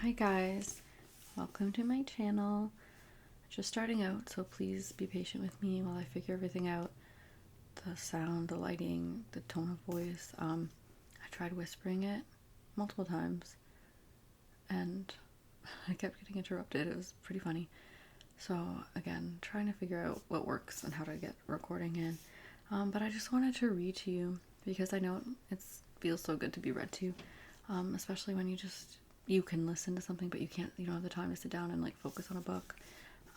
Hi guys, welcome to my channel. Just starting out, so please be patient with me while I figure everything out. The sound, the lighting, the tone of voice. I tried whispering it multiple times and I kept getting interrupted. It was pretty funny. So again, trying to figure out what works and how to get recording in. But I just wanted to read to you because I know it feels so good to be read to, especially when you can listen to something, but you don't have the time to sit down and like focus on a book.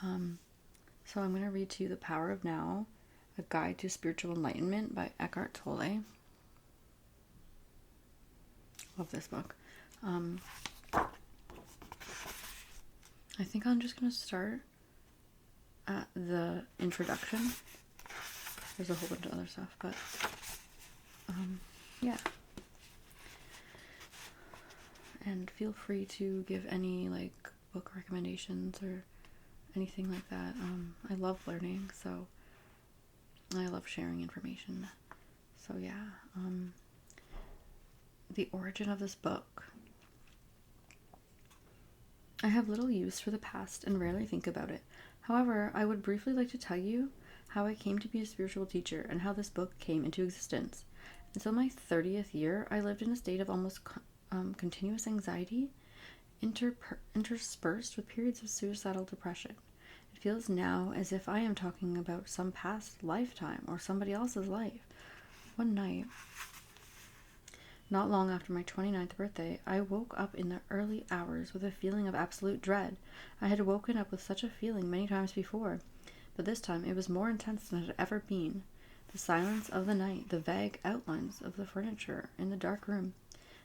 So I'm going to read to you The Power of Now, A Guide to Spiritual Enlightenment by Eckhart Tolle. Love this book. I think I'm just going to start at the introduction. There's a whole bunch of other stuff, but yeah. And feel free to give any like book recommendations or anything like that. I love learning, so I love sharing information. So yeah, the origin of this book. I have little use for the past and rarely think about it. However, I would briefly like to tell you how I came to be a spiritual teacher and how this book came into existence. Until my 30th year, I lived in a state of almost continuous anxiety, interspersed with periods of suicidal depression. It feels now as if I am talking about some past lifetime or somebody else's life. One night, not long after my 29th birthday, I woke up in the early hours with a feeling of absolute dread. I had woken up with such a feeling many times before, but this time it was more intense than it had ever been. The silence of the night, the vague outlines of the furniture in the dark room,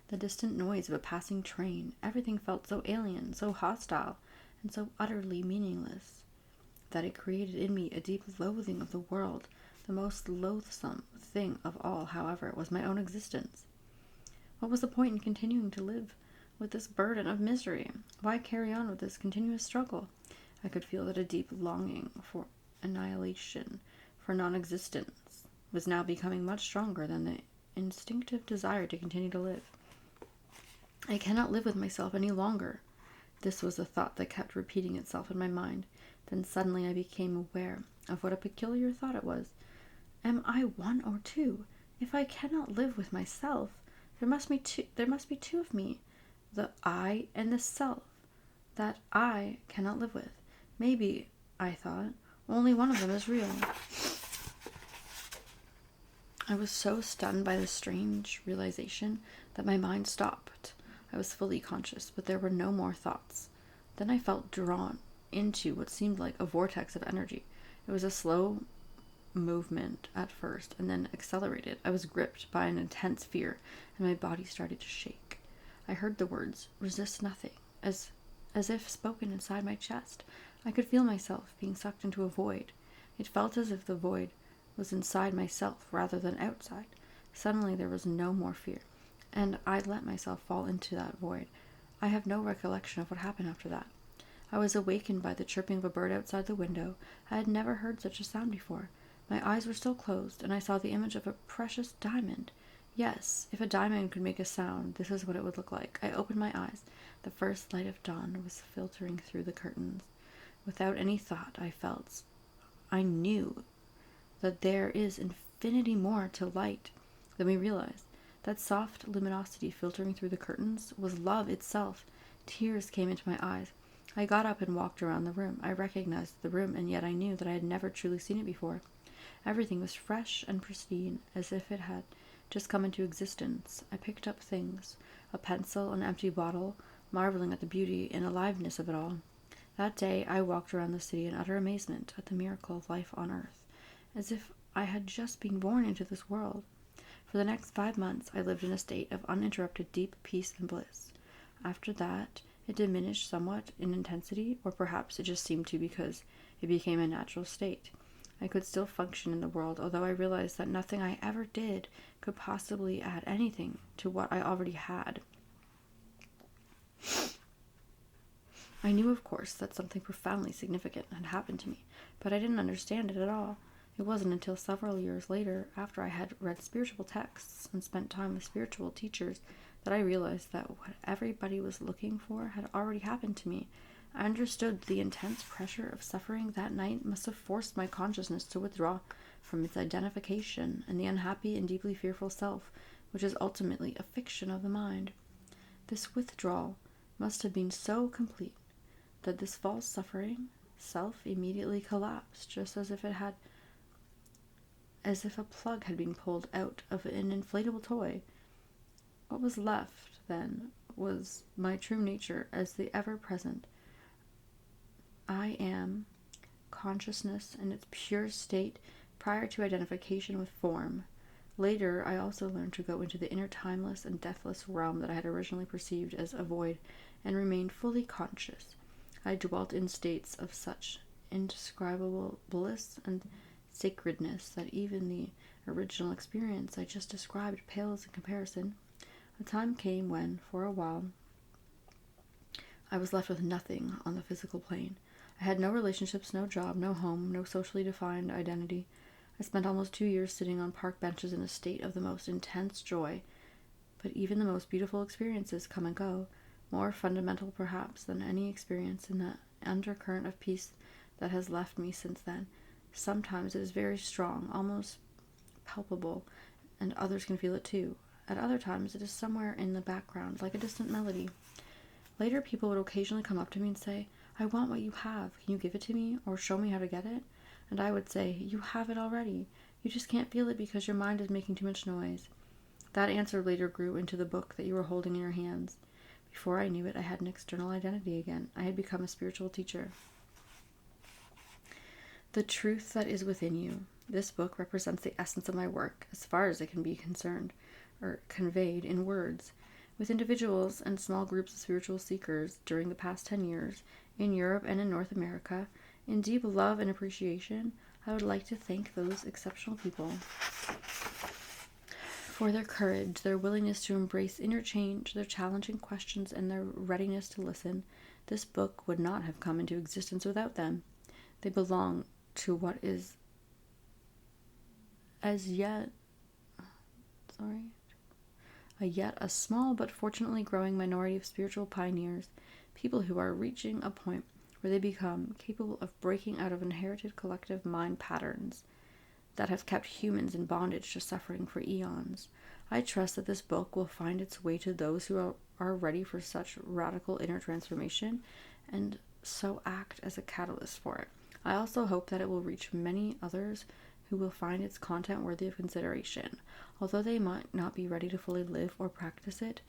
the distant noise of a passing train, everything felt so alien, so hostile, and so utterly meaningless, that it created in me a deep loathing of the world. The most loathsome thing of all, however, was my own existence. What was the point in continuing to live with this burden of misery? Why carry on with this continuous struggle? I could feel that a deep longing for annihilation, for non-existence, was now becoming much stronger than the instinctive desire to continue to live. I cannot live with myself any longer. This was the thought that kept repeating itself in my mind. Then suddenly I became aware of what a peculiar thought it was. Am I one or two? If I cannot live with myself, there must be two of me, the I and the self, that I cannot live with. Maybe, I thought, only one of them is real. I was so stunned by this strange realization that my mind stopped. I was fully conscious, but there were no more thoughts. Then I felt drawn into what seemed like a vortex of energy. It was a slow movement at first, and then accelerated. I was gripped by an intense fear, and my body started to shake. I heard the words, "Resist nothing," as if spoken inside my chest. I could feel myself being sucked into a void. It felt as if the void was inside myself rather than outside. Suddenly there was no more fear, and I let myself fall into that void. I have no recollection of what happened after that. I was awakened by the chirping of a bird outside the window. I had never heard such a sound before. My eyes were still closed, and I saw the image of a precious diamond. Yes, if a diamond could make a sound, this is what it would look like. I opened my eyes. The first light of dawn was filtering through the curtains. Without any thought, I knew that there is infinity more to light than we realize. That soft luminosity filtering through the curtains was love itself. Tears came into my eyes. I got up and walked around the room. I recognized the room, and yet I knew that I had never truly seen it before. Everything was fresh and pristine, as if it had just come into existence. I picked up things, a pencil, an empty bottle, marveling at the beauty and aliveness of it all. That day I walked around the city in utter amazement at the miracle of life on earth, as if I had just been born into this world. For the next 5 months I lived in a state of uninterrupted deep peace and bliss. After that, it diminished somewhat in intensity, or perhaps it just seemed to because it became a natural state. I could still function in the world, although I realized that nothing I ever did could possibly add anything to what I already had. I knew, of course, that something profoundly significant had happened to me, but I didn't understand it at all. It wasn't until several years later, after I had read spiritual texts and spent time with spiritual teachers, that I realized that what everybody was looking for had already happened to me. I understood the intense pressure of suffering that night must have forced my consciousness to withdraw from its identification and the unhappy and deeply fearful self, which is ultimately a fiction of the mind. This withdrawal must have been so complete that this false suffering self immediately collapsed, just as if a plug had been pulled out of an inflatable toy. What was left, then, was my true nature as the ever-present I am, consciousness in its pure state prior to identification with form. Later, I also learned to go into the inner timeless and deathless realm that I had originally perceived as a void, and remained fully conscious. I dwelt in states of such indescribable bliss and sacredness that even the original experience I just described pales in comparison. A time came when, for a while, I was left with nothing on the physical plane. I had no relationships, no job, no home, no socially defined identity. I spent almost 2 years sitting on park benches in a state of the most intense joy. But even the most beautiful experiences come and go, more fundamental perhaps than any experience in the undercurrent of peace that has left me since then. Sometimes it is very strong, almost palpable, and others can feel it too. At other times it is somewhere in the background, like a distant melody. Later, people would occasionally come up to me and say, "I want what you have. Can you give it to me or show me how to get it?" And I would say, "You have it already. You just can't feel it because your mind is making too much noise." That answer later grew into the book that you were holding in your hands. Before I knew it, I had an external identity again. I had become a spiritual teacher. The truth that is within you. This book represents the essence of my work, as far as it can be concerned, or conveyed in words. With individuals and small groups of spiritual seekers during the past 10 years, in Europe and in North America, in deep love and appreciation, I would like to thank those exceptional people for their courage, their willingness to embrace inner change, their challenging questions, and their readiness to listen. This book would not have come into existence without them. They belong to what is a small but fortunately growing minority of spiritual pioneers, people who are reaching a point where they become capable of breaking out of inherited collective mind patterns that have kept humans in bondage to suffering for eons. I trust that this book will find its way to those who are ready for such radical inner transformation and so act as a catalyst for it. I also hope that it will reach many others who will find its content worthy of consideration. Although they might not be ready to fully live or practice it,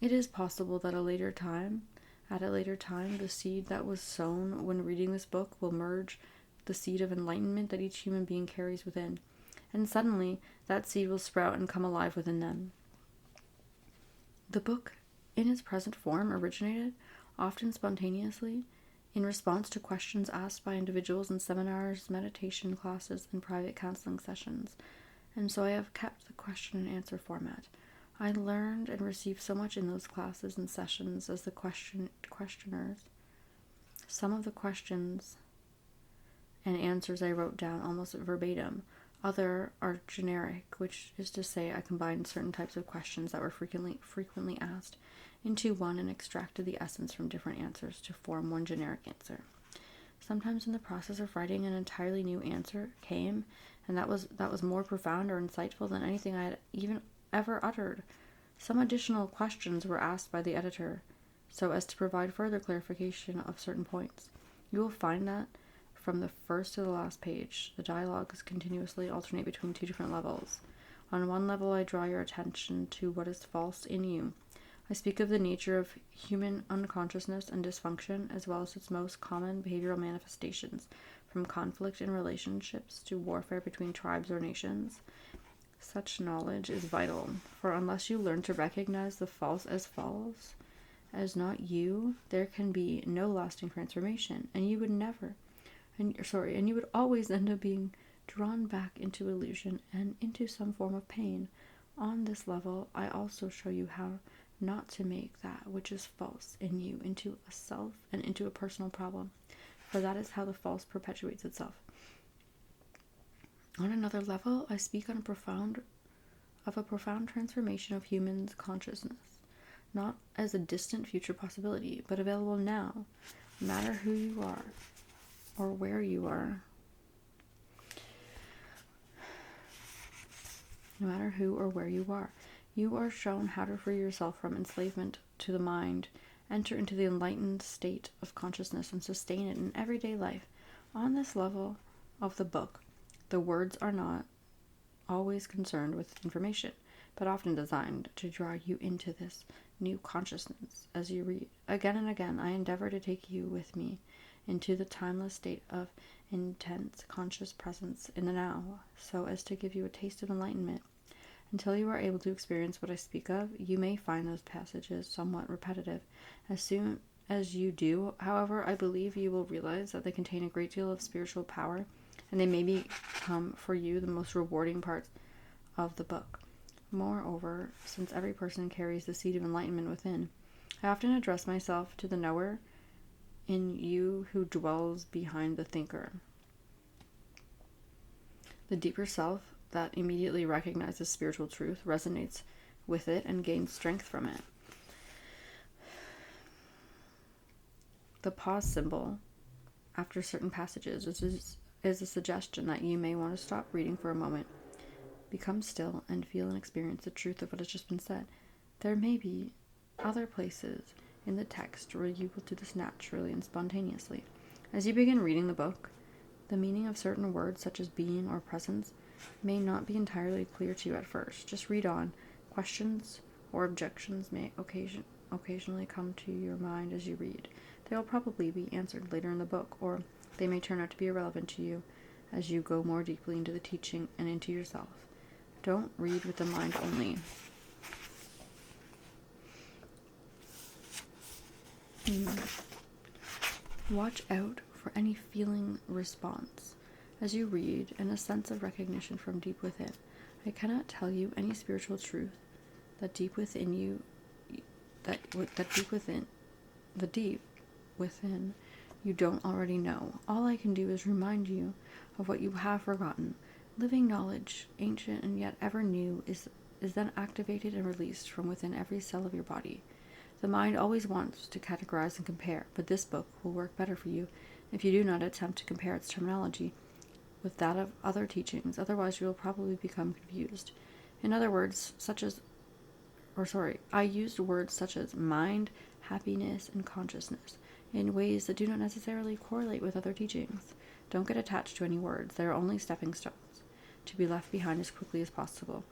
it is possible that at a later time, the seed that was sown when reading this book will merge the seed of enlightenment that each human being carries within, and suddenly that seed will sprout and come alive within them. The book, in its present form, originated, often spontaneously, in response to questions asked by individuals in seminars, meditation classes, and private counseling sessions, and so I have kept the question and answer format. I learned and received so much in those classes and sessions as the questioners. Some of the questions and answers I wrote down almost verbatim. Other are generic, which is to say I combined certain types of questions that were frequently asked into one and extracted the essence from different answers to form one generic answer. Sometimes in the process of writing, an entirely new answer came, and that was more profound or insightful than anything I had even ever uttered. Some additional questions were asked by the editor, so as to provide further clarification of certain points. You will find that from the first to the last page, the dialogues continuously alternate between two different levels. On one level, I draw your attention to what is false in you. I speak of the nature of human unconsciousness and dysfunction, as well as its most common behavioral manifestations, from conflict in relationships to warfare between tribes or nations. Such knowledge is vital, for unless you learn to recognize the false, as not you, there can be no lasting transformation, and you would always end up being drawn back into illusion and into some form of pain. On this level, I also show you how not to make that which is false in you into a self and into a personal problem, for that is how the false perpetuates itself. On another level, I speak on a profound transformation of humans' consciousness. not as a distant future possibility, but available now, no matter who you are or where you are. No matter who or where you are shown how to free yourself from enslavement to the mind, enter into the enlightened state of consciousness, and sustain it in everyday life. On this level of the book, the words are not always concerned with information, but often designed to draw you into this new consciousness as you read. Again and again, I endeavor to take you with me into the timeless state of intense conscious presence in the now, so as to give you a taste of enlightenment. Until you are able to experience what I speak of, you may find those passages somewhat repetitive. As soon as you do, however, I believe you will realize that they contain a great deal of spiritual power, and they may become for you the most rewarding parts of the book. Moreover, since every person carries the seed of enlightenment within, I often address myself to the knower in you who dwells behind the thinker. The deeper self that immediately recognizes spiritual truth resonates with it and gains strength from it. The pause symbol after certain passages is a suggestion that you may want to stop reading for a moment, become still, and feel and experience the truth of what has just been said. There may be other places in the text where you will do this naturally and spontaneously. As you begin reading the book, the meaning of certain words such as being or presence may not be entirely clear to you at first. Just read on. Questions or objections may occasionally come to your mind as you read. They will probably be answered later in the book, or they may turn out to be irrelevant to you as you go more deeply into the teaching and into yourself. Don't read with the mind only. Watch out for any feeling response as you read, and a sense of recognition from deep within. I cannot tell you any spiritual truth that deep within you, the deep within you don't already know. All I can do is remind you of what you have forgotten. Living knowledge, ancient and yet ever new, is then activated and released from within every cell of your body. The mind always wants to categorize and compare, but this book will work better for you if you do not attempt to compare its terminology with that of other teachings. Otherwise, you will probably become confused. In other words, I used words such as mind, happiness, and consciousness in ways that do not necessarily correlate with other teachings. Don't get attached to any words. They are only stepping stones to be left behind as quickly as possible.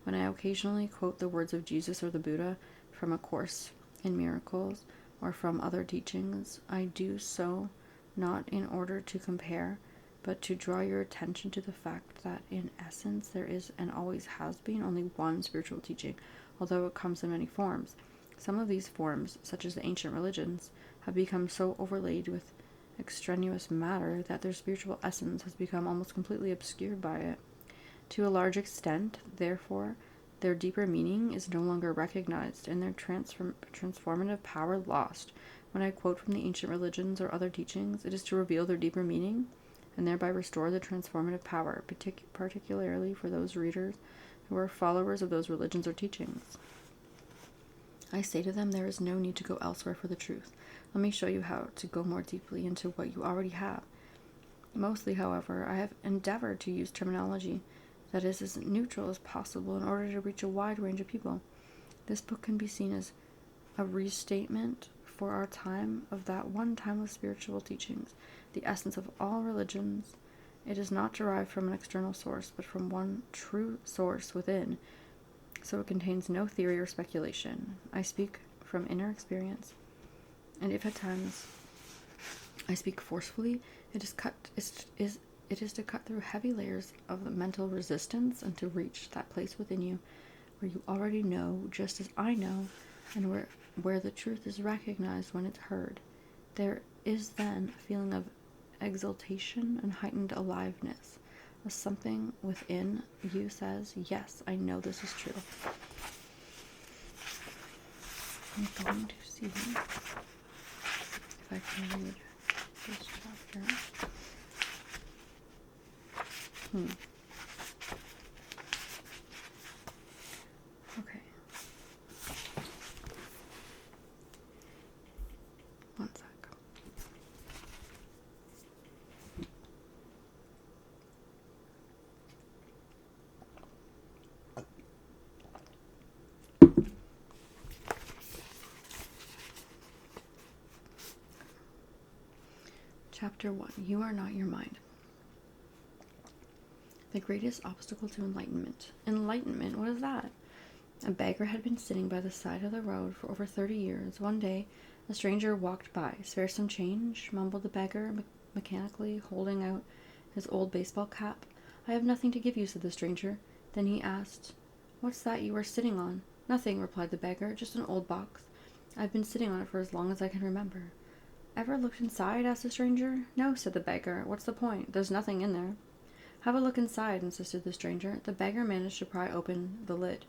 When I occasionally quote the words of Jesus or the Buddha from A Course in Miracles or from other teachings, I do so not in order to compare, but to draw your attention to the fact that in essence there is and always has been only one spiritual teaching, although it comes in many forms. Some of these forms, such as the ancient religions, have become so overlaid with extraneous matter that their spiritual essence has become almost completely obscured by it. To a large extent, therefore, their deeper meaning is no longer recognized and their transformative power lost. When I quote from the ancient religions or other teachings, it is to reveal their deeper meaning and thereby restore the transformative power, particularly for those readers who are followers of those religions or teachings. I say to them, there is no need to go elsewhere for the truth. Let me show you how to go more deeply into what you already have. Mostly, however, I have endeavored to use terminology that is as neutral as possible in order to reach a wide range of people. This book can be seen as a restatement for our time of that one timeless spiritual teachings, the essence of all religions. It is not derived from an external source, but from one true source within, so it contains no theory or speculation. I speak from inner experience, and if at times I speak forcefully, it is to cut through heavy layers of the mental resistance and to reach that place within you where you already know, just as I know, and where the truth is recognized when it's heard. There is then a feeling of exultation and heightened aliveness, as something within you says, yes, I know this is true. I'm going to see if I can read this chapter. Okay. One sec. Chapter 1. You are not your mind. The greatest obstacle to enlightenment. Enlightenment? What is that? A beggar had been sitting by the side of the road for over 30 years. One day, a stranger walked by. "Spare some change?" mumbled the beggar, mechanically holding out his old baseball cap. "I have nothing to give you," said the stranger. Then he asked, "What's that you are sitting on?" "Nothing," replied the beggar, "just an old box. I've been sitting on it for as long as I can remember." "Ever looked inside?" asked the stranger. "No," said the beggar. "What's the point? There's nothing in there." "Have a look inside," insisted the stranger. The beggar managed to pry open the lid.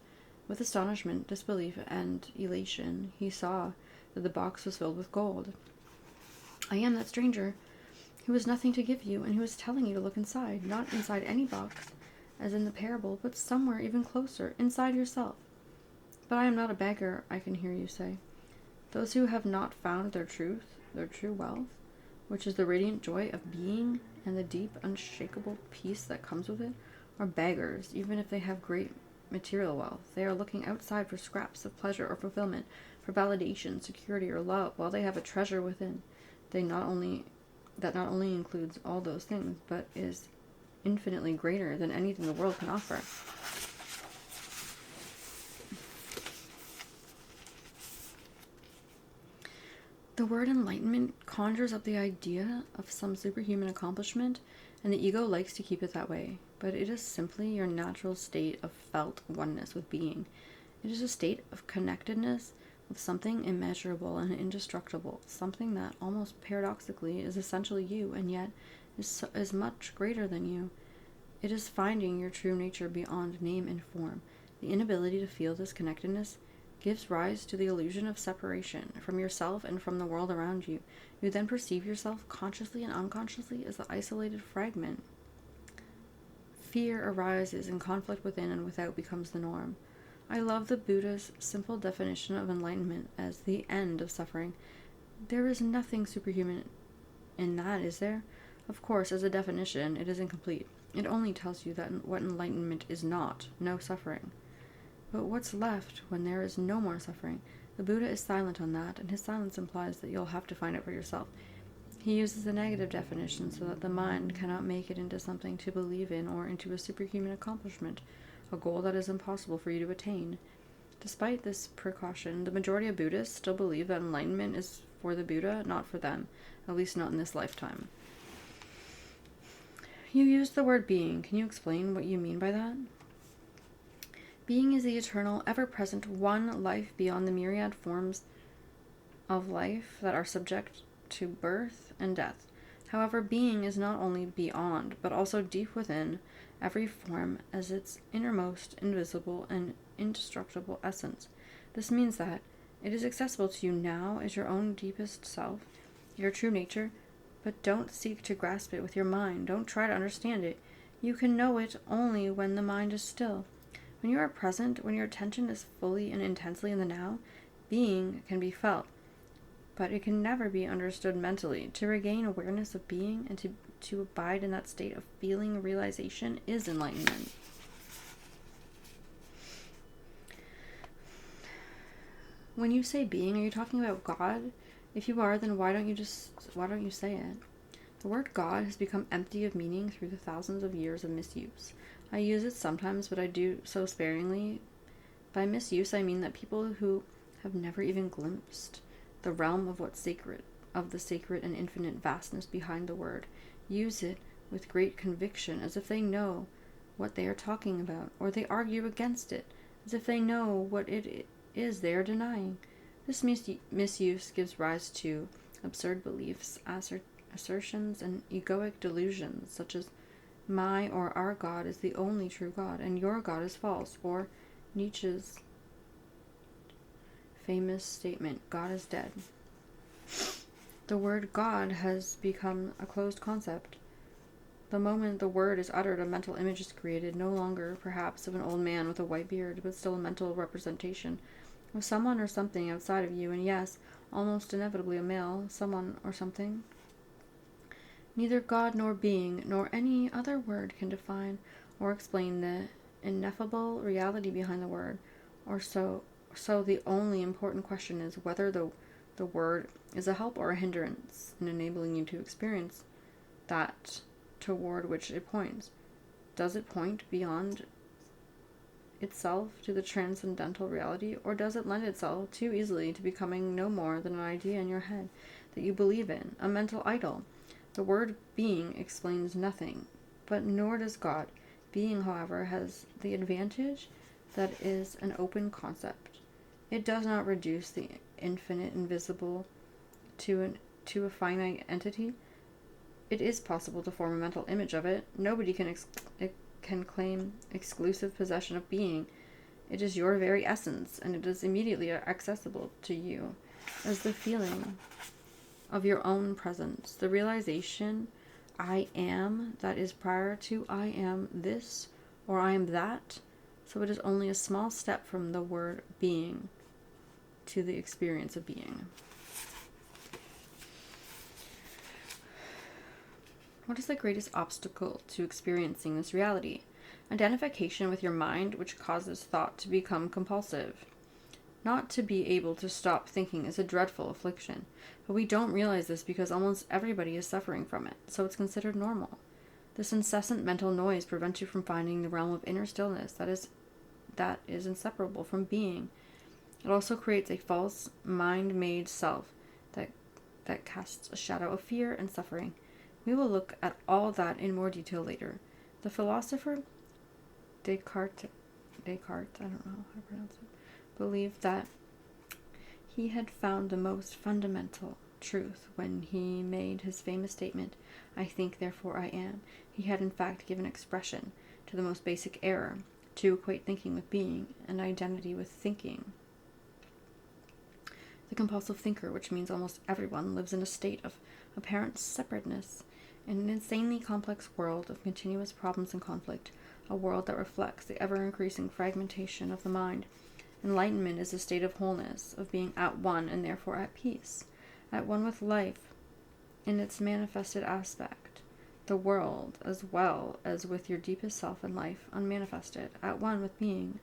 With astonishment, disbelief, and elation, he saw that the box was filled with gold. "I am that stranger who has nothing to give you, and who is telling you to look inside. Not inside any box, as in the parable, but somewhere even closer, inside yourself." "But I am not a beggar," I can hear you say. "Those who have not found their true wealth, which is the radiant joy of being and the deep, unshakable peace that comes with it, are beggars, even if they have great material wealth. They are looking outside for scraps of pleasure or fulfillment, for validation, security, or love, while they have a treasure within. That not only includes all those things, but is infinitely greater than anything the world can offer." The word enlightenment conjures up the idea of some superhuman accomplishment, and the ego likes to keep it that way. But it is simply your natural state of felt oneness with being. It is a state of connectedness with something immeasurable and indestructible, something that almost paradoxically is essentially you, and yet is much greater than you. It is finding your true nature beyond name and form. The inability to feel this connectedness gives rise to the illusion of separation from yourself and from the world around you. You then perceive yourself consciously and unconsciously as the isolated fragment. Fear arises, and conflict within and without becomes the norm. I love the Buddha's simple definition of enlightenment as the end of suffering. There is nothing superhuman in that, is there? Of course, as a definition, it is incomplete. It only tells you that what enlightenment is not, no suffering. But what's left when there is no more suffering? The Buddha is silent on that, and his silence implies that you'll have to find it for yourself. He uses a negative definition so that the mind cannot make it into something to believe in or into a superhuman accomplishment, a goal that is impossible for you to attain. Despite this precaution, the majority of Buddhists still believe that enlightenment is for the Buddha, not for them, at least not in this lifetime. You used the word being. Can you explain what you mean by that? Being is the eternal, ever-present one life beyond the myriad forms of life that are subject to birth and death. However, being is not only beyond, but also deep within every form as its innermost, invisible, and indestructible essence. This means that it is accessible to you now as your own deepest self, your true nature, but don't seek to grasp it with your mind. Don't try to understand it. You can know it only when the mind is still. When you are present, when your attention is fully and intensely in the now, being can be felt, but it can never be understood mentally. To regain awareness of being and to abide in that state of feeling realization is enlightenment. When you say being, are you talking about God? If you are, then why don't you say it? The word God has become empty of meaning through the thousands of years of misuse. I use it sometimes, but I do so sparingly. By misuse, I mean that people who have never even glimpsed the realm of the sacred and infinite vastness behind the word, use it with great conviction, as if they know what they are talking about, or they argue against it, as if they know what it is they are denying. This misuse gives rise to absurd beliefs, assertions, and egoic delusions, such as my or our God is the only true God, and your God is false, or Nietzsche's famous statement, God is dead. The word God has become a closed concept. The moment the word is uttered, a mental image is created, no longer perhaps of an old man with a white beard, but still a mental representation of someone or something outside of you, and yes, almost inevitably a male, someone or something. Neither God nor being, nor any other word can define or explain the ineffable reality behind the word, or so the only important question is whether the word is a help or a hindrance in enabling you to experience that toward which it points. Does it point beyond itself to the transcendental reality, or does it lend itself too easily to becoming no more than an idea in your head that you believe in, a mental idol? The word being explains nothing, but nor does God. Being, however, has the advantage that is an open concept. It does not reduce the infinite invisible to a finite entity. It is possible to form a mental image of it. Nobody can claim exclusive possession of being. It is your very essence, and it is immediately accessible to you as the feeling of your own presence, the realization, I am, that is prior to I am this or I am that. So it is only a small step from the word being to the experience of being. What is the greatest obstacle to experiencing this reality? Identification with your mind, which causes thought to become compulsive. Not to be able to stop thinking is a dreadful affliction, but we don't realize this because almost everybody is suffering from it, so it's considered normal. This incessant mental noise prevents you from finding the realm of inner stillness that is inseparable from being. It also creates a false, mind-made self that casts a shadow of fear and suffering. We will look at all that in more detail later. The philosopher Descartes, I don't know how to pronounce it, believed that he had found the most fundamental truth when he made his famous statement, I think, therefore I am. He had in fact given expression to the most basic error, to equate thinking with being and identity with thinking. The compulsive thinker, which means almost everyone, lives in a state of apparent separateness, in an insanely complex world of continuous problems and conflict, a world that reflects the ever-increasing fragmentation of the mind. Enlightenment is a state of wholeness, of being at one and therefore at peace, at one with life in its manifested aspect, the world as well as with your deepest self and life unmanifested, at one with being.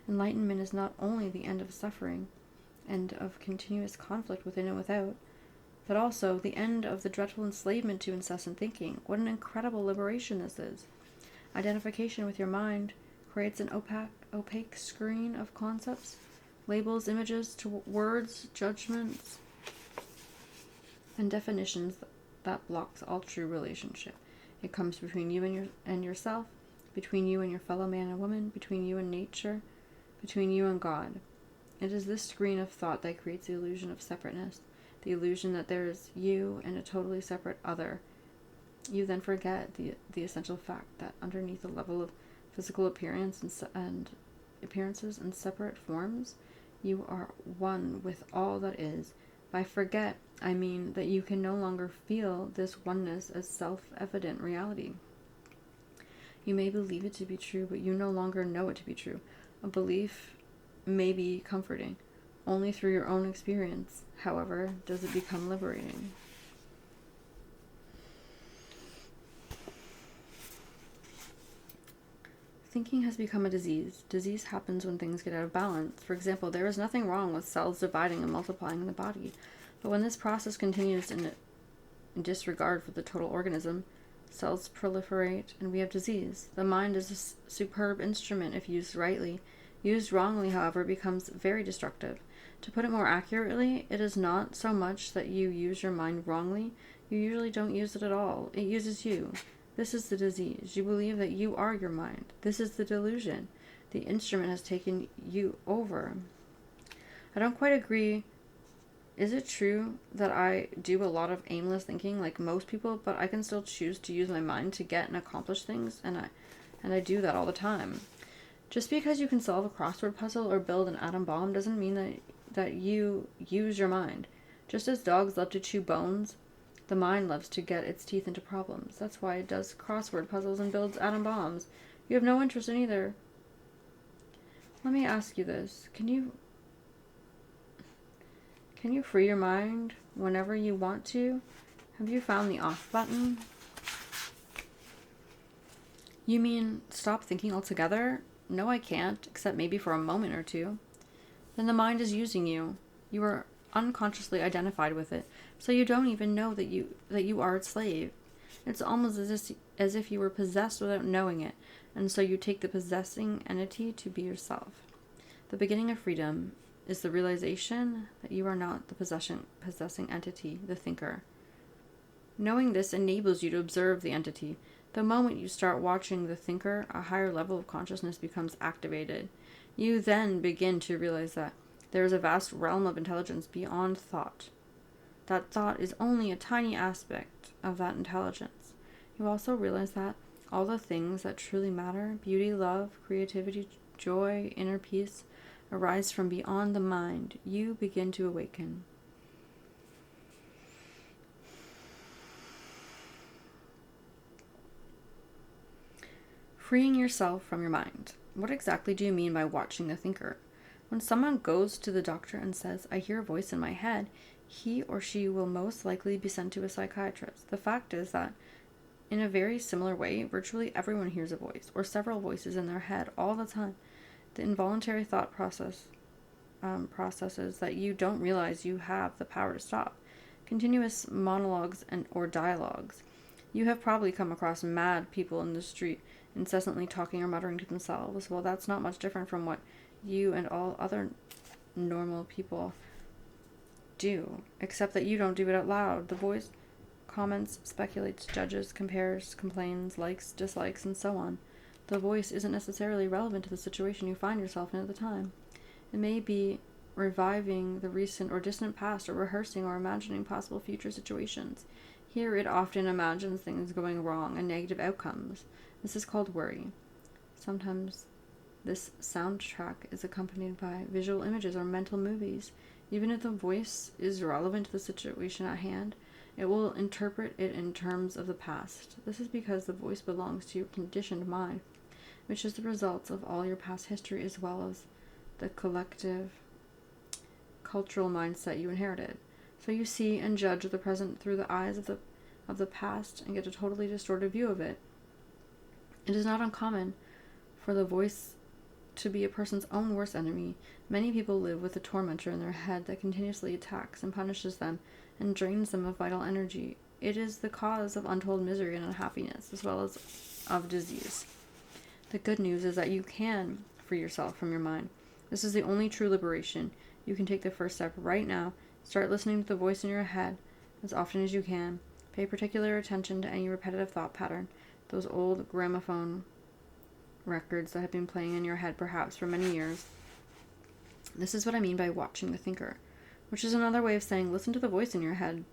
Enlightenment is not only the end of suffering and of continuous conflict within and without, but also the end of the dreadful enslavement to incessant thinking. What an incredible liberation this is! Identification with your mind creates an opaque screen of concepts, labels, images, to words, judgments, and definitions that blocks all true relationship. It comes between you and yourself, between you and your fellow man and woman, between you and nature, between you and God. It is this screen of thought that creates the illusion of separateness, the illusion that there is you and a totally separate other. You then forget the essential fact that underneath the level of physical appearance and appearances and separate forms, you are one with all that is. By forget, I mean that you can no longer feel this oneness as self-evident reality. You may believe it to be true, but you no longer know it to be true. A belief may be comforting. Only through your own experience, however, does it become liberating. Thinking has become a disease. Disease happens when things get out of balance. For example, there is nothing wrong with cells dividing and multiplying in the body, but when this process continues in disregard for the total organism, cells proliferate and we have disease. The mind is a superb instrument if used rightly. Used wrongly, however, becomes very destructive. To put it more accurately, it is not so much that you use your mind wrongly. You usually don't use it at all. It uses you. This is the disease. You believe that you are your mind. This is the delusion. The instrument has taken you over. I don't quite agree. Is it true that I do a lot of aimless thinking like most people, but I can still choose to use my mind to get and accomplish things, and I do that all the time. Just because you can solve a crossword puzzle or build an atom bomb doesn't mean that you use your mind. Just as dogs love to chew bones, the mind loves to get its teeth into problems. That's why it does crossword puzzles and builds atom bombs. You have no interest in either. Let me ask you this. Can Can you free your mind whenever you want to? Have you found the off button? You mean stop thinking altogether? No, I can't, except maybe for a moment or two. Then the mind is using you. You are unconsciously identified with it, so you don't even know that you are its slave. It's almost as if you were possessed without knowing it, and so you take the possessing entity to be yourself. The beginning of freedom is the realization that you are not the possessing entity, the thinker. Knowing this enables you to observe the entity. The moment you start watching the thinker, a higher level of consciousness becomes activated. You then begin to realize that there is a vast realm of intelligence beyond thought. That thought is only a tiny aspect of that intelligence. You also realize that all the things that truly matter, beauty, love, creativity, joy, inner peace, arise from beyond the mind. You begin to awaken. Freeing yourself from your mind. What exactly do you mean by watching the thinker? When someone goes to the doctor and says, I hear a voice in my head, he or she will most likely be sent to a psychiatrist. The fact is that, in a very similar way, virtually everyone hears a voice, or several voices in their head all the time. The involuntary thought processes that you don't realize you have the power to stop. Continuous monologues or dialogues. You have probably come across mad people in the street, incessantly talking or muttering to themselves. Well, that's not much different from what you and all other normal people do, except that you don't do it out loud. The voice comments, speculates, judges, compares, complains, likes, dislikes, and so on. The voice isn't necessarily relevant to the situation you find yourself in at the time. It may be reviving the recent or distant past, or rehearsing or imagining possible future situations. Here it often imagines things going wrong and negative outcomes. This is called worry. Sometimes this soundtrack is accompanied by visual images or mental movies. Even if the voice is relevant to the situation at hand, it will interpret it in terms of the past. This is because the voice belongs to your conditioned mind, which is the result of all your past history as well as the collective cultural mindset you inherited. So you see and judge the present through the eyes of the past and get a totally distorted view of it. It is not uncommon for the voice to be a person's own worst enemy. Many people live with a tormentor in their head that continuously attacks and punishes them and drains them of vital energy. It is the cause of untold misery and unhappiness, as well as of disease. The good news is that you can free yourself from your mind. This is the only true liberation. You can take the first step right now. Start listening to the voice in your head as often as you can. Pay particular attention to any repetitive thought pattern, those old gramophone records that have been playing in your head perhaps for many years. This is what I mean by watching the thinker, which is another way of saying listen to the voice in your head.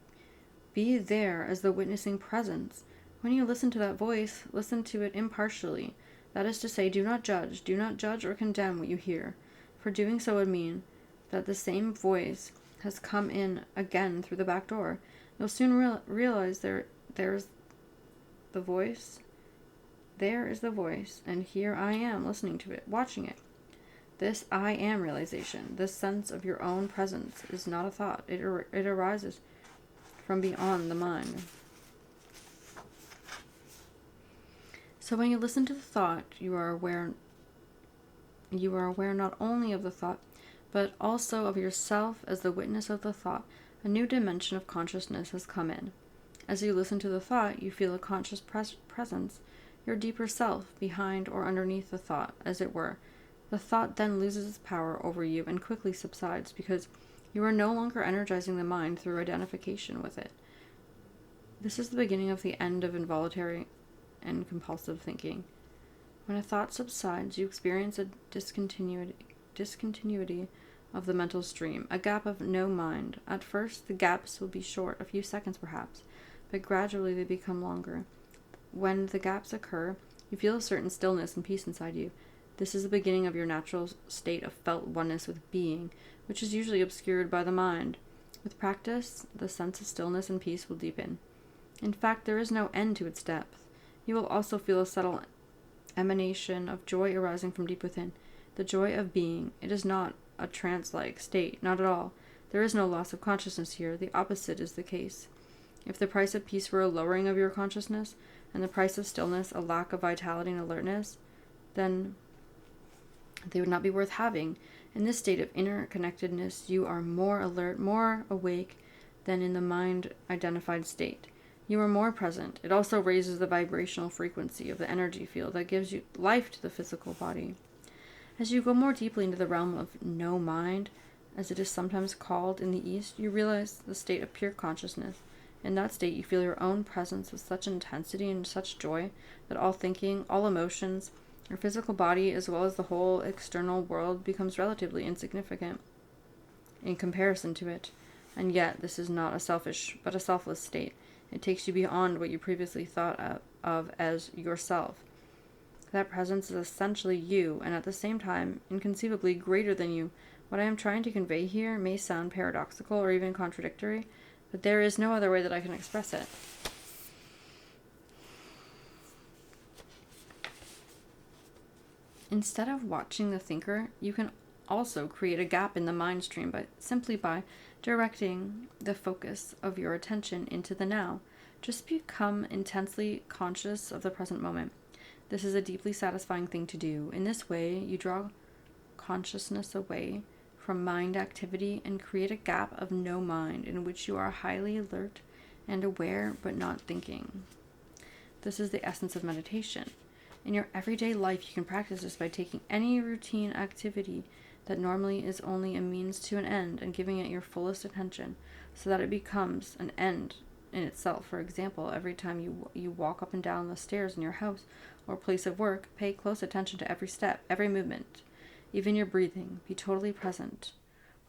Be there as the witnessing presence. When you listen to that voice, listen to it impartially. That is to say, do not judge or condemn what you hear. For doing so would mean that the same voice has come in again through the back door. You'll soon realize there's the voice. There is the voice, and here I am listening to it, watching it. This I am realization, this sense of your own presence is not a thought. It arises from beyond the mind. So when you listen to the thought, you are aware not only of the thought, but also of yourself as the witness of the thought. A new dimension of consciousness has come in. As you listen to the thought, you feel a conscious presence, your deeper self, behind or underneath the thought, as it were. The thought then loses its power over you and quickly subsides because you are no longer energizing the mind through identification with it. This is the beginning of the end of involuntary and compulsive thinking. When a thought subsides, you experience a discontinuity of the mental stream, a gap of no mind. At first, the gaps will be short, a few seconds perhaps, but gradually they become longer. When the gaps occur, you feel a certain stillness and peace inside you. This is the beginning of your natural state of felt oneness with being, which is usually obscured by the mind. With practice, the sense of stillness and peace will deepen. In fact, there is no end to its depth. You will also feel a subtle emanation of joy arising from deep within, the joy of being. It is not a trance-like state, not at all. There is no loss of consciousness here. The opposite is the case. If the price of peace were a lowering of your consciousness, and the price of stillness a lack of vitality and alertness, then they would not be worth having. In this state of interconnectedness, you are more alert, more awake than in the mind-identified state. You are more present. It also raises the vibrational frequency of the energy field that gives you life to the physical body. As you go more deeply into the realm of no mind, as it is sometimes called in the East, you realize the state of pure consciousness. In that state, you feel your own presence with such intensity and such joy that all thinking, all emotions, your physical body, as well as the whole external world, becomes relatively insignificant in comparison to it. And yet, this is not a selfish, but a selfless state. It takes you beyond what you previously thought of as yourself. That presence is essentially you, and at the same time, inconceivably greater than you. What I am trying to convey here may sound paradoxical or even contradictory, but there is no other way that I can express it. Instead of watching the thinker, you can also create a gap in the mind stream simply by directing the focus of your attention into the now. Just become intensely conscious of the present moment. This is a deeply satisfying thing to do. In this way, you draw consciousness away from mind activity and create a gap of no mind in which you are highly alert and aware but not thinking. This is the essence of meditation. In your everyday life, you can practice this by taking any routine activity that normally is only a means to an end and giving it your fullest attention so that it becomes an end in itself. For example, every time you walk up and down the stairs in your house or place of work, pay close attention to every step, every movement, even your breathing. Be totally present.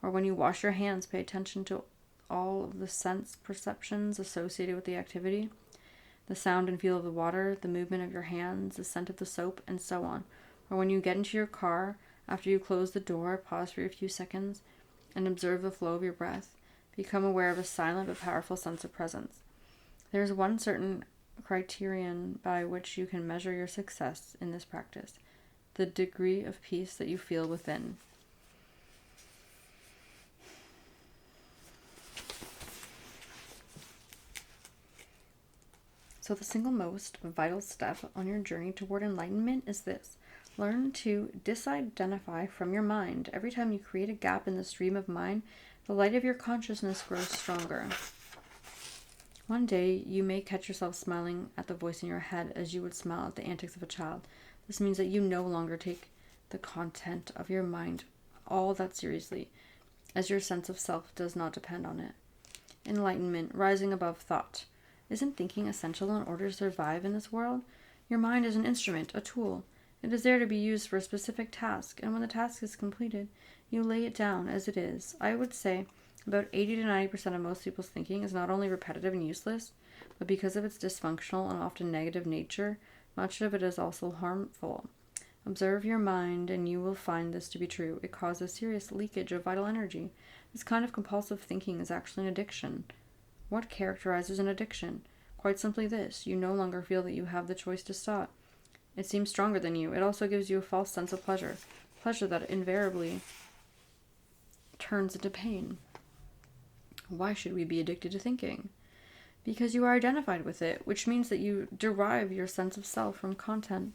Or when you wash your hands, pay attention to all of the sense perceptions associated with the activity, the sound and feel of the water, the movement of your hands, the scent of the soap, and so on. Or when you get into your car, after you close the door, pause for a few seconds and observe the flow of your breath. Become aware of a silent but powerful sense of presence. There is one certain criterion by which you can measure your success in this practice: the degree of peace that you feel within. So the single most vital step on your journey toward enlightenment is this: learn to disidentify from your mind. Every time you create a gap in the stream of mind, the light of your consciousness grows stronger. One day, you may catch yourself smiling at the voice in your head as you would smile at the antics of a child. This means that you no longer take the content of your mind all that seriously, as your sense of self does not depend on it. Enlightenment, rising above thought. Isn't thinking essential in order to survive in this world? Your mind is an instrument, a tool. It is there to be used for a specific task, and when the task is completed, you lay it down as it is. I would say about 80 to 90% of most people's thinking is not only repetitive and useless, but because of its dysfunctional and often negative nature, much of it is also harmful. Observe your mind, and you will find this to be true. It causes serious leakage of vital energy. This kind of compulsive thinking is actually an addiction. What characterizes an addiction? Quite simply this: you no longer feel that you have the choice to stop. It seems stronger than you. It also gives you a false sense of pleasure that invariably turns into pain. Why should we be addicted to thinking? Because you are identified with it, which means that you derive your sense of self from content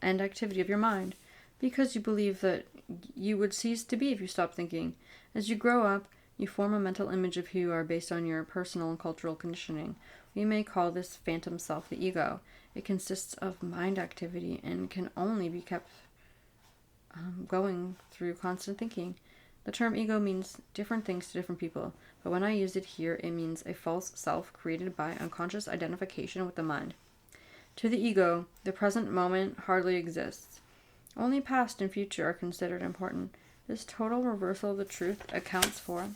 and activity of your mind. Because you believe that you would cease to be if you stopped thinking. As you grow up, you form a mental image of who you are based on your personal and cultural conditioning. We may call this phantom self the ego. It consists of mind activity and can only be kept going through constant thinking. The term ego means different things to different people, but when I use it here, it means a false self created by unconscious identification with the mind. To the ego, the present moment hardly exists. Only past and future are considered important. This total reversal of the truth accounts for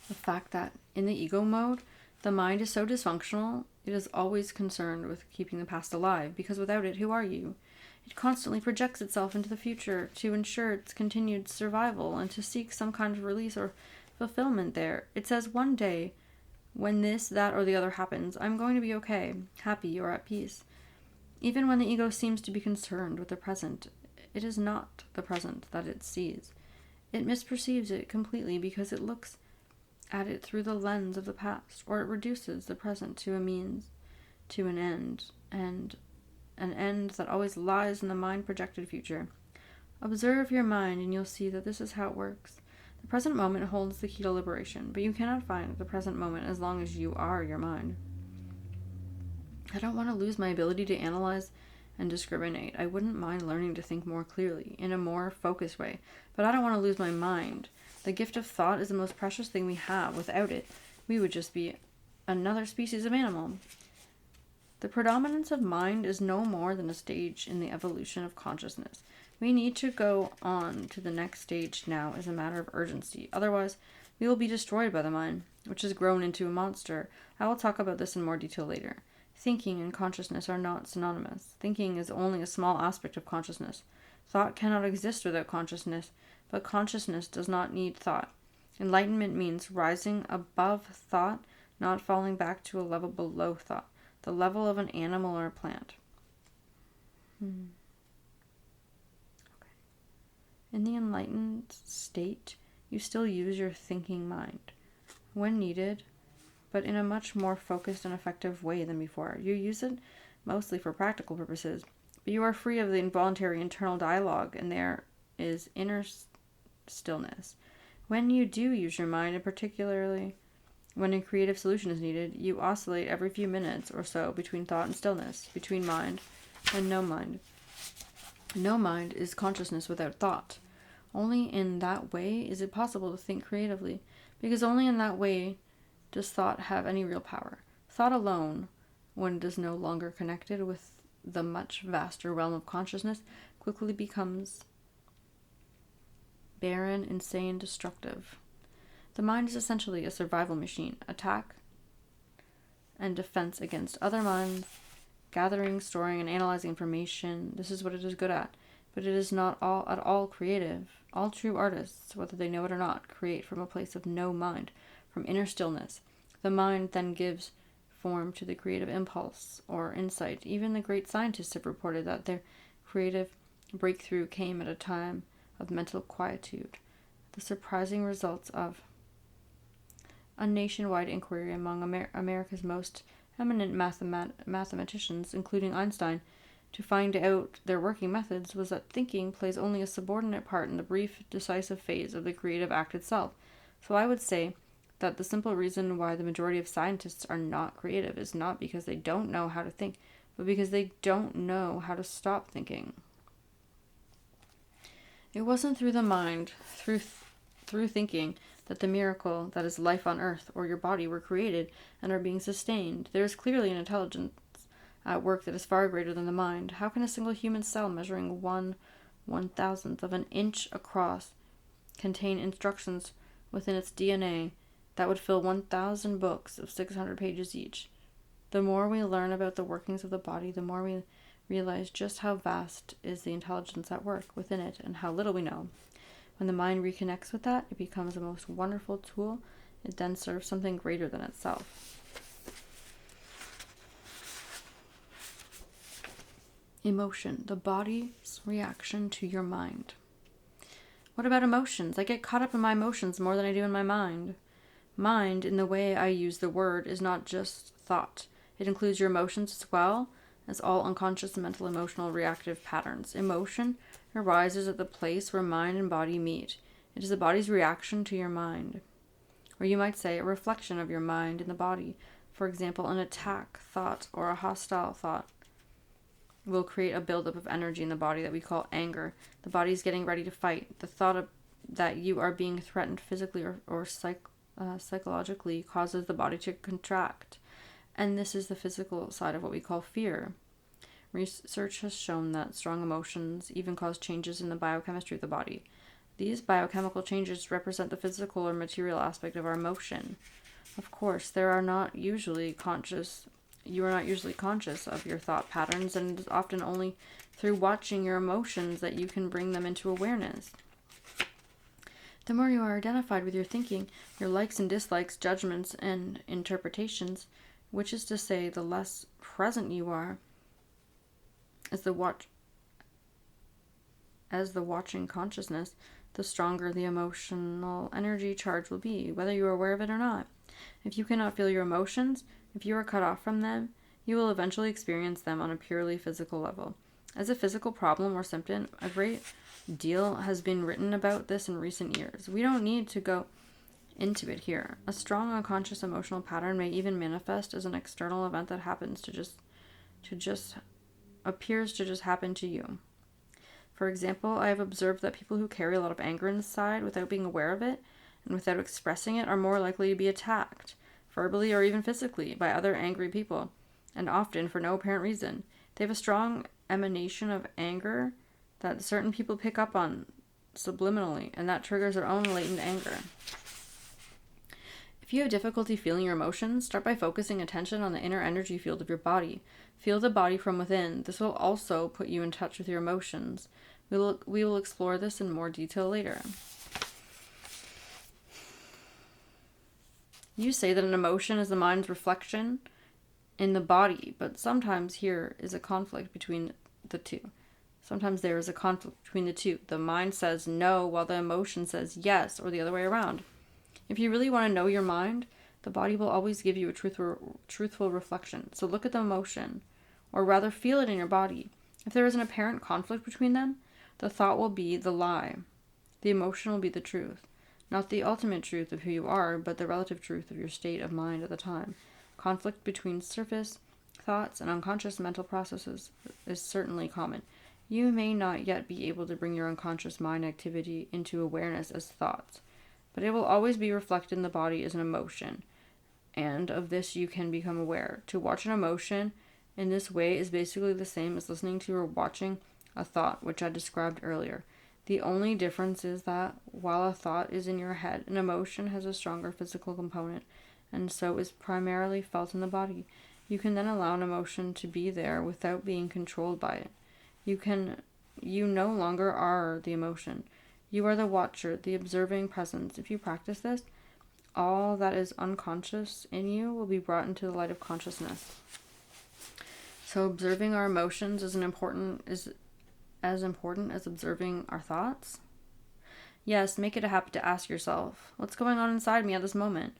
the fact that in the ego mode, the mind is so dysfunctional, it is always concerned with keeping the past alive, because without it, who are you? It constantly projects itself into the future to ensure its continued survival and to seek some kind of release or fulfillment there. It says one day, when this, that, or the other happens, I'm going to be okay, happy, or at peace. Even when the ego seems to be concerned with the present, it is not the present that it sees. It misperceives it completely because it looks at it through the lens of the past, or it reduces the present to a means to an end, and an end that always lies in the mind-projected future. Observe your mind, and you'll see that this is how it works. The present moment holds the key to liberation, but you cannot find the present moment as long as you are your mind. I don't want to lose my ability to analyze and discriminate. I wouldn't mind learning to think more clearly, in a more focused way, but I don't want to lose my mind. The gift of thought is the most precious thing we have. Without it, we would just be another species of animal. The predominance of mind is no more than a stage in the evolution of consciousness. We need to go on to the next stage now as a matter of urgency. Otherwise, we will be destroyed by the mind, which has grown into a monster. I will talk about this in more detail later. Thinking and consciousness are not synonymous. Thinking is only a small aspect of consciousness. Thought cannot exist without consciousness, but consciousness does not need thought. Enlightenment means rising above thought, not falling back to a level below thought, the level of an animal or a plant. Okay. In the enlightened state, you still use your thinking mind when needed, but in a much more focused and effective way than before. You use it mostly for practical purposes, but you are free of the involuntary internal dialogue, and there is inner stillness. When you do use your mind, and particularly when a creative solution is needed, you oscillate every few minutes or so between thought and stillness, between mind and no mind. No mind is consciousness without thought. Only in that way is it possible to think creatively, because only in that way does thought have any real power. Thought alone, when it is no longer connected with the much vaster realm of consciousness, quickly becomes barren, insane, destructive. The mind is essentially a survival machine, attack and defense against other minds, gathering, storing, and analyzing information. This is what it is good at, but it is not at all creative. All true artists, whether they know it or not, create from a place of no mind, from inner stillness. The mind then gives form to the creative impulse or insight. Even the great scientists have reported that their creative breakthrough came at a time of mental quietude. The surprising results of a nationwide inquiry among America's most eminent mathematicians, including Einstein, to find out their working methods, was that thinking plays only a subordinate part in the brief, decisive phase of the creative act itself. So I would say that the simple reason why the majority of scientists are not creative is not because they don't know how to think, but because they don't know how to stop thinking. It wasn't through the mind, through thinking, that the miracle that is life on earth or your body were created and are being sustained. There is clearly an intelligence at work that is far greater than the mind. How can a single human cell measuring 1/1000th of an inch across contain instructions within its DNA that would fill 1,000 books of 600 pages each? The more we learn about the workings of the body, the more we realize just how vast is the intelligence at work within it and how little we know. When the mind reconnects with that, it becomes a most wonderful tool. It then serves something greater than itself. Emotion, the body's reaction to your mind. What about emotions? I get caught up in my emotions more than I do in my mind. Mind, in the way I use the word, is not just thought. It includes your emotions as well as all unconscious mental, emotional, reactive patterns. Emotion arises at the place where mind and body meet. It is the body's reaction to your mind. Or you might say a reflection of your mind in the body. For example, an attack thought or a hostile thought will create a buildup of energy in the body that we call anger. The body is getting ready to fight. The thought that you are being threatened physically or psychologically causes the body to contract. And this is the physical side of what we call fear. Research has shown that strong emotions even cause changes in the biochemistry of the body. These biochemical changes represent the physical or material aspect of our emotion. Of course, you are not usually conscious of your thought patterns, and it is often only through watching your emotions that you can bring them into awareness. The more you are identified with your thinking, your likes and dislikes, judgments and interpretations, which is to say, the less present you are as the watching consciousness, the stronger the emotional energy charge will be, whether you are aware of it or not. If you cannot feel your emotions, if you are cut off from them, you will eventually experience them on a purely physical level. As a physical problem or symptom, a great deal has been written about this in recent years. We don't need to go into it here. A strong unconscious emotional pattern may even manifest as an external event that happens to just appears to just happen to you. For example, I have observed that people who carry a lot of anger inside without being aware of it and without expressing it are more likely to be attacked, verbally or even physically, by other angry people, and often for no apparent reason. They have a strong emanation of anger that certain people pick up on subliminally, and that triggers their own latent anger. If you have difficulty feeling your emotions, start by focusing attention on the inner energy field of your body. Feel the body from within. This will also put you in touch with your emotions. We will explore this in more detail later. You say that an emotion is the mind's reflection in the body, but sometimes here is a conflict between the two. Sometimes there is a conflict between the two. The mind says no, while the emotion says yes, or the other way around. If you really want to know your mind, the body will always give you a truthful reflection. So look at the emotion, or rather feel it in your body. If there is an apparent conflict between them, the thought will be the lie. The emotion will be the truth. Not the ultimate truth of who you are, but the relative truth of your state of mind at the time. Conflict between surface thoughts and unconscious mental processes is certainly common. You may not yet be able to bring your unconscious mind activity into awareness as thoughts, but it will always be reflected in the body as an emotion, and of this you can become aware. To watch an emotion in this way is basically the same as listening to or watching a thought, which I described earlier. The only difference is that while a thought is in your head, an emotion has a stronger physical component, and so is primarily felt in the body. You can then allow an emotion to be there without being controlled by it. You no longer are the emotion. You are the watcher, the observing presence. If you practice this, all that is unconscious in you will be brought into the light of consciousness. So observing our emotions is as important as observing our thoughts? Yes, make it a habit to ask yourself, what's going on inside me at this moment?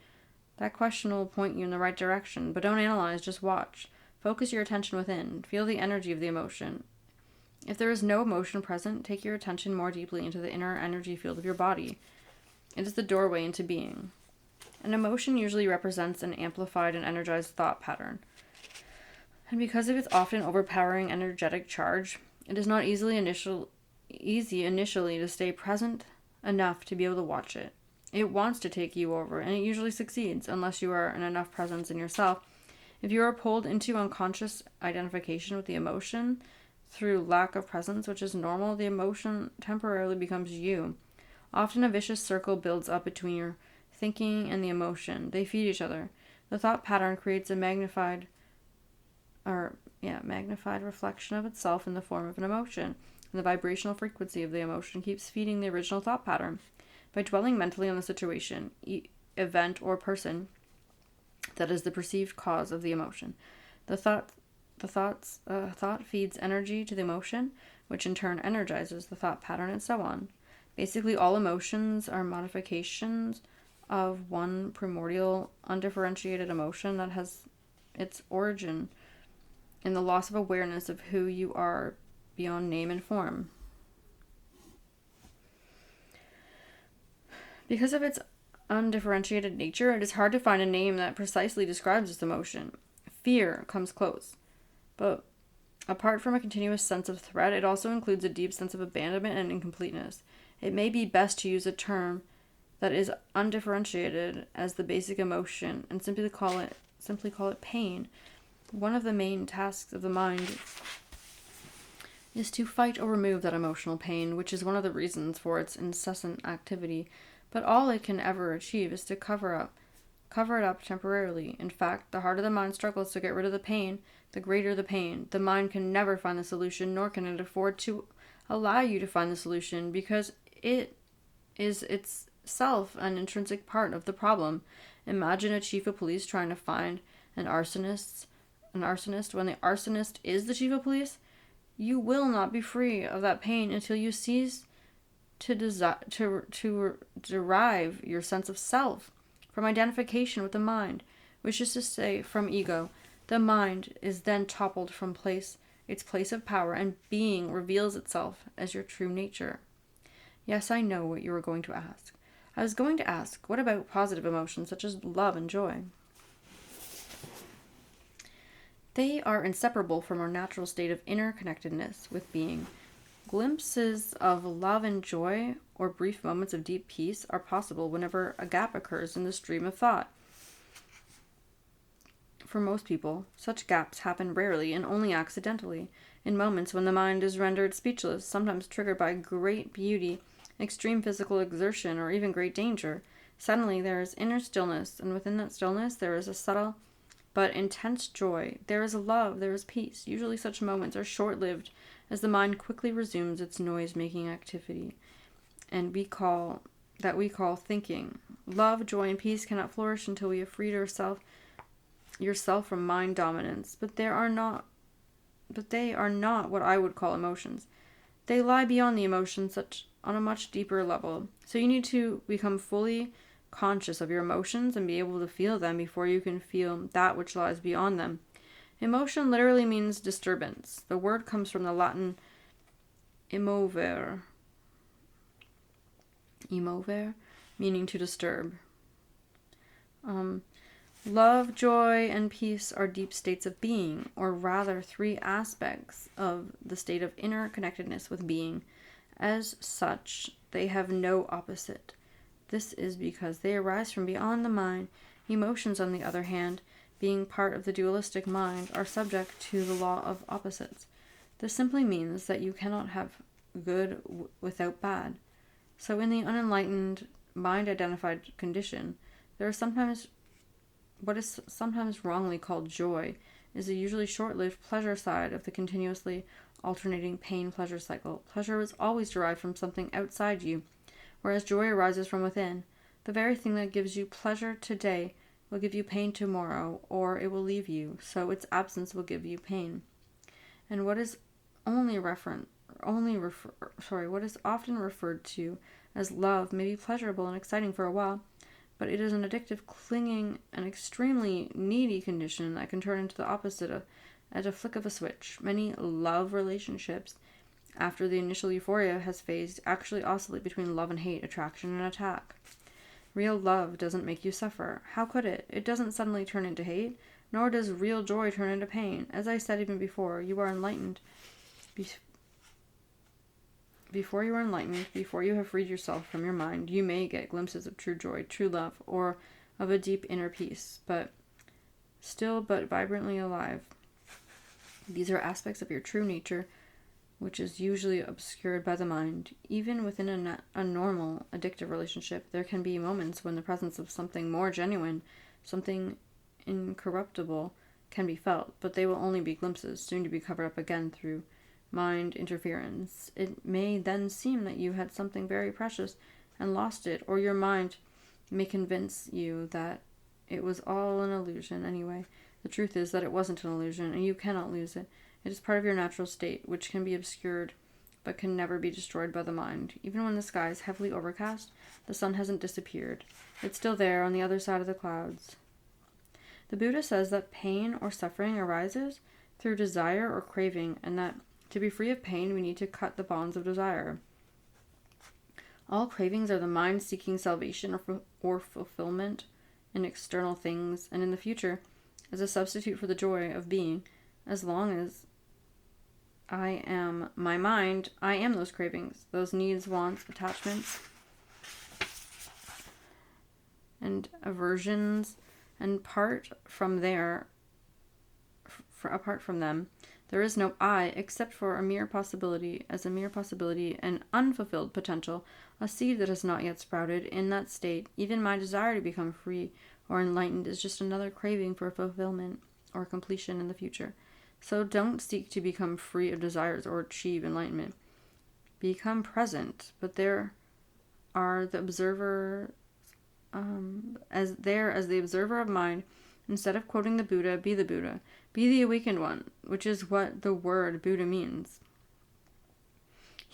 That question will point you in the right direction, but don't analyze, just watch. Focus your attention within. Feel the energy of the emotion. If there is no emotion present, take your attention more deeply into the inner energy field of your body. It is the doorway into being. An emotion usually represents an amplified and energized thought pattern. And because of its often overpowering energetic charge, it is not easy initially to stay present enough to be able to watch it. It wants to take you over, and it usually succeeds unless you are in enough presence in yourself. If you are pulled into unconscious identification with the emotion through lack of presence, which is normal, the emotion temporarily becomes you. Often a vicious circle builds up between your thinking and the emotion. They feed each other. The thought pattern creates a magnified reflection of itself in the form of an emotion, and the vibrational frequency of the emotion keeps feeding the original thought pattern. By dwelling mentally on the situation, event, or person that is the perceived cause of the emotion, the thought feeds energy to the emotion, which in turn energizes the thought pattern, and so on. Basically, all emotions are modifications of one primordial, undifferentiated emotion that has its origin in the loss of awareness of who you are beyond name and form. Because of its undifferentiated nature, it is hard to find a name that precisely describes this emotion. Fear comes close. But apart from a continuous sense of threat, it also includes a deep sense of abandonment and incompleteness. It may be best to use a term that is undifferentiated as the basic emotion and simply call it pain. One of the main tasks of the mind is to fight or remove that emotional pain, which is one of the reasons for its incessant activity. But all it can ever achieve is to cover it up temporarily. In fact, the harder the mind struggles to get rid of the pain, the greater the pain. The mind can never find the solution, nor can it afford to allow you to find the solution, because it is itself an intrinsic part of the problem. Imagine a chief of police trying to find an arsonist when the arsonist is the chief of police. You will not be free of that pain until you cease to derive your sense of self from identification with the mind, which is to say, from ego. The mind is then toppled from its place of power, and being reveals itself as your true nature. Yes, I know what you were going to ask. I was going to ask, what about positive emotions such as love and joy? They are inseparable from our natural state of interconnectedness with being. Glimpses of love and joy, or brief moments of deep peace, are possible whenever a gap occurs in the stream of thought. For most people, such gaps happen rarely and only accidentally, in moments when the mind is rendered speechless, sometimes triggered by great beauty, extreme physical exertion, or even great danger. Suddenly there is inner stillness, and within that stillness there is a subtle but intense joy. There is love, there is peace. Usually such moments are short-lived, as the mind quickly resumes its noise-making activity, and we call thinking. Love, joy, and peace cannot flourish until we have freed yourself from mind dominance. But they are not what I would call emotions. They lie beyond the emotions, on a much deeper level. So you need to become fully conscious of your emotions and be able to feel them before you can feel that which lies beyond them. Emotion literally means disturbance. The word comes from the Latin emovere, meaning to disturb. Love, joy, and peace are deep states of being, or rather 3 aspects of the state of interconnectedness with being. As such, they have no opposite. This is because they arise from beyond the mind. Emotions, on the other hand, being part of the dualistic mind, are subject to the law of opposites. This simply means that you cannot have good without bad. So in the unenlightened, mind-identified condition, there is sometimes what is sometimes wrongly called joy, is a usually short-lived pleasure side of the continuously alternating pain-pleasure cycle. Pleasure is always derived from something outside you, whereas joy arises from within. The very thing that gives you pleasure today will give you pain tomorrow, or it will leave you, so its absence will give you pain. And what is often referred to as love may be pleasurable and exciting for a while, but it is an addictive, clinging, and extremely needy condition that can turn into the opposite at a flick of a switch. Many love relationships, after the initial euphoria has phased, actually oscillate between love and hate, attraction and attack. Real love doesn't make you suffer. How could it? It doesn't suddenly turn into hate, nor does real joy turn into pain. As I said even before, you are enlightened. Before you have freed yourself from your mind, you may get glimpses of true joy, true love, or of a deep inner peace, but vibrantly alive. These are aspects of your true nature, which is usually obscured by the mind. Even within a normal, addictive relationship, there can be moments when the presence of something more genuine, something incorruptible, can be felt, but they will only be glimpses, soon to be covered up again through mind interference. It may then seem that you had something very precious and lost it, or your mind may convince you that it was all an illusion anyway. The truth is that it wasn't an illusion, and you cannot lose it. It is part of your natural state, which can be obscured, but can never be destroyed by the mind. Even when the sky is heavily overcast, the sun hasn't disappeared. It's still there on the other side of the clouds. The Buddha says that pain or suffering arises through desire or craving, and that to be free of pain, we need to cut the bonds of desire. All cravings are the mind seeking salvation or fulfillment in external things, and in the future, as a substitute for the joy of being. As long as I am my mind, I am those cravings, those needs, wants, attachments, and aversions, and apart from them, there is no I except for a mere possibility, an unfulfilled potential, a seed that has not yet sprouted. In that state, even my desire to become free or enlightened is just another craving for fulfillment or completion in the future. So don't seek to become free of desires or achieve enlightenment. Become present, but there are the observer, as the observer of mind. Instead of quoting the Buddha, be the Buddha. Be the awakened one, which is what the word Buddha means.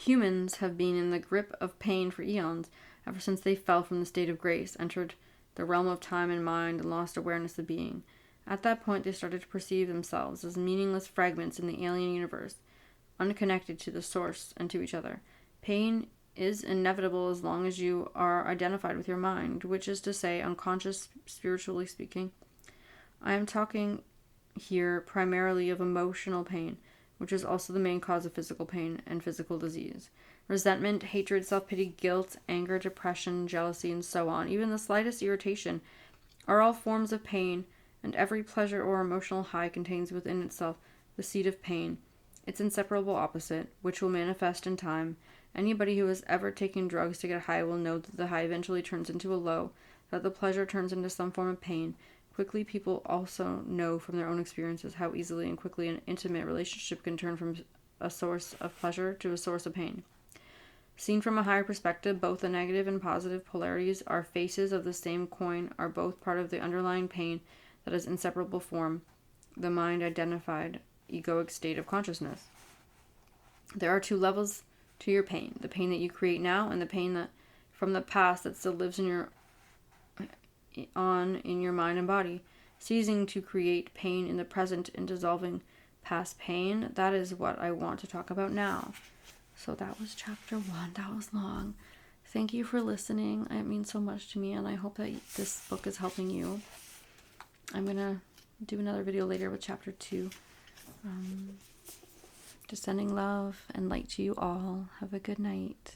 Humans have been in the grip of pain for eons, ever since they fell from the state of grace, entered the realm of time and mind, and lost awareness of being. At that point, they started to perceive themselves as meaningless fragments in the alien universe, unconnected to the source and to each other. Pain is inevitable as long as you are identified with your mind, which is to say, unconscious, spiritually speaking. I am talking here primarily of emotional pain, which is also the main cause of physical pain and physical disease. Resentment, hatred, self-pity, guilt, anger, depression, jealousy, and so on, even the slightest irritation, are all forms of pain, and every pleasure or emotional high contains within itself the seed of pain, its inseparable opposite, which will manifest in time. Anybody who has ever taken drugs to get high will know that the high eventually turns into a low, that the pleasure turns into some form of pain. Quickly, people also know from their own experiences how easily and quickly an intimate relationship can turn from a source of pleasure to a source of pain. Seen from a higher perspective, both the negative and positive polarities are faces of the same coin, are both part of the underlying pain that is inseparable from the mind-identified egoic state of consciousness. There are two levels to your pain: the pain that you create now, and the pain that from the past that still lives in your mind and body. Ceasing to create pain in the present and dissolving past pain, that is what I want to talk about now. So that was chapter 1. That was long. Thank you for listening. It means so much to me, and I hope that this book is helping you. I'm gonna do another video later with chapter 2. Just sending love and light to you all. Have a good night.